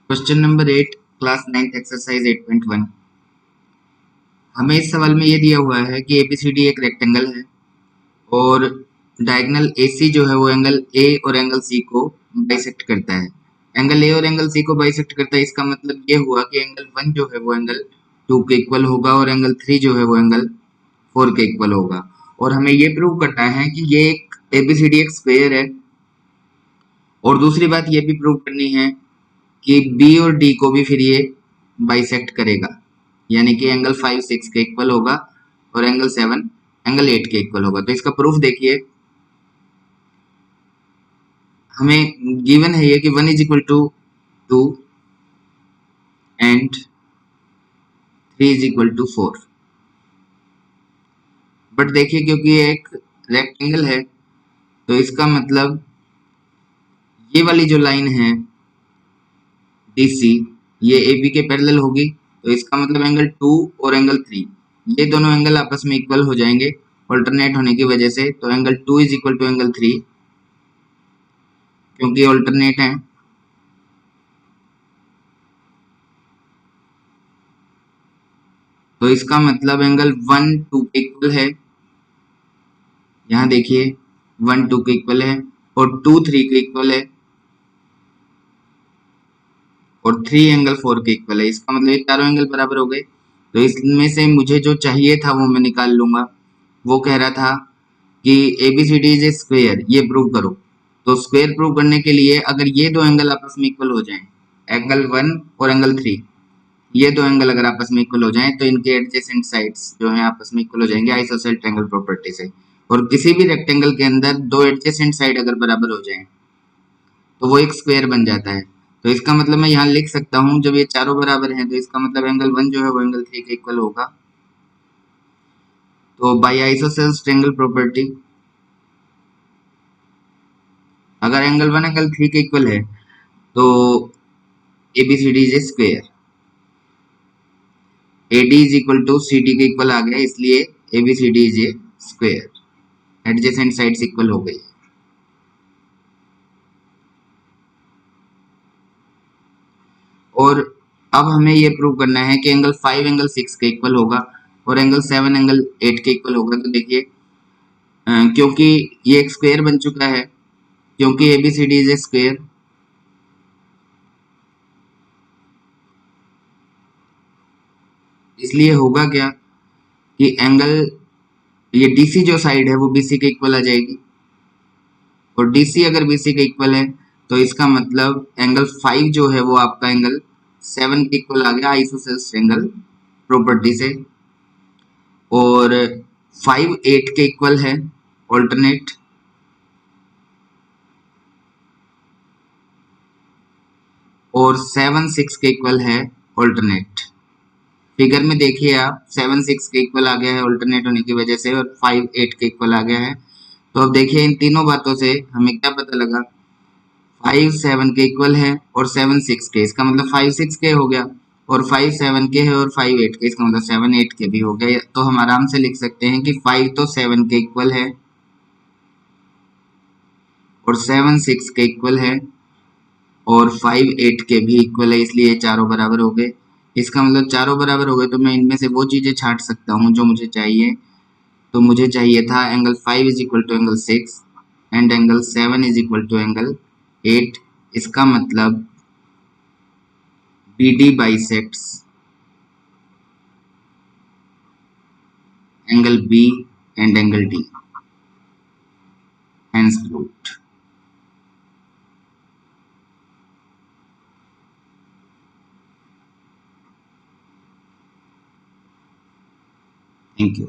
Question number 8 class 9th exercise 8.1। हमें इस सवाल में ये दिया हुआ है कि एबीसीडी एक रेक्टेंगल है और डायगोनल एसी जो है वो एंगल ए और एंगल सी को बाइसेक्ट करता है। एंगल ए और एंगल सी को बाइसेक्ट करता है, इसका मतलब ये हुआ कि एंगल 1 जो है वो एंगल 2 के इक्वल होगा और एंगल 3 जो है वो एंगल 4 के इक्वल होगा। और हमें ये प्रूव करना है कि ये एक एबीसीडी एक स्क्वायर है। और दूसरी बात ये भी प्रूव करनी है कि बी और डी को भी फिर ये बाइसेक्ट करेगा, यानी कि एंगल 5 6 के इक्वल होगा और एंगल 7 एंगल 8 के इक्वल होगा। तो इसका प्रूफ देखिए, हमें गिवन है ये कि 1 is equal to 2 and 3 is equal to 4। But देखिए, क्योंकि ये एक रेक्टेंगल है तो इसका मतलब ये वाली जो लाइन है डीसी ये AB के पैरेलल होगी, तो इसका मतलब एंगल 2 और एंगल 3 ये दोनों एंगल आपस में इक्वल हो जाएंगे ऑल्टरनेट होने की वजह से। तो angle 2 is equal to angle 3 क्योंकि ऑल्टरनेट है। तो इसका मतलब एंगल 1 2 के इक्वल है, यहाँ देखिए 1 2 के इक्वल है और 2 3 के इक्वल है और 3 एंगल 4 के इक्वल है। इसका मतलब ये चारों एंगल बराबर हो गए। तो इसमें से मुझे जो चाहिए था वो मैं निकाल लूंगा। वो कह रहा था कि एबीसीडी इज ए स्क्वायर, ये प्रूव करो। तो स्क्वायर प्रूव करने के लिए अगर ये दो एंगल आपस में इक्वल हो जाएं, एंगल 1 और एंगल 3 ये दो एंगल अगर आपस में इक्वल हो जाएं तो इनके एडजेसेंट साइड्स जो है आपस में इक्वल हो जाएंगे आइसोसेलेस ट्रायंगल प्रॉपर्टी से। और किसी भी रेक्टेंगल के अंदर दो एडजेसेंट साइड अगर बराबर हो जाएं तो वो एक स्क्वायर बन जाता है। तो इसका मतलब मैं यहाँ लिख सकता हूँ, जब ये चारों बराबर हैं तो इसका मतलब एंगल 1 जो है वो एंगल 3 के इक्वल होगा। तो बाय आइसोसेलेस ट्रायंगल प्रॉपर्टी अगर एंगल 1 एंगल 3 के इक्वल है तो ABCD is a square. AD is equal to CD के इक्वल आ गया, इसलिए ABCD is a square. Adjacent sides equal हो गई। और अब हमें ये प्रूव करना है कि एंगल 5 एंगल 6 के इक्वल होगा और एंगल 7 एंगल 8 के इक्वल होगा। तो देखिए, क्योंकि ये एक स्क्वायर बन चुका है, क्योंकि ABCD इज ए स्क्वायर, इसलिए होगा क्या कि एंगल ये DC जो साइड है वो BC के इक्वल आ जाएगी और DC अगर BC के इक्वल है तो इसका मतलब एंगल 5 जो है वो आपका एंगल 7 के इक्वल आ गया आइसोसेलेस ट्रायंगल प्रॉपर्टी से। और 5 8 के इक्वल है ऑल्टरनेट, और 7 6 के इक्वल है ऑल्टरनेट। फिगर में देखिए आप, 7 6 के इक्वल आ गया है ऑल्टरनेट होने की वजह से और 5 8 के इक्वल आ गया है। तो अब देखिए इन तीनों बातों से हमें क्या पता लगा, 5 7 के इक्वल है और 7 6 के, इसका मतलब 5 6 के हो गया और 5 7 के है और 5 8 के, इसका मतलब 7 8 के भी हो गए। तो हम आराम से लिख सकते हैं कि 5 तो 7 के इक्वल है और 7 6 के इक्वल है और 5 8 के भी इक्वल है, इसलिए चारों बराबर हो गए। इसका मतलब चारों बराबर हो गए तो मैं इनमें से वो चीजें छांट सकता हूँ जो मुझे चाहिए। तो मुझे चाहिए था angle 5 is equal to angle 6 and angle 7 is equal to angle 8। इसका मतलब BD bisects angle B and angle D, hence proved। Thank you।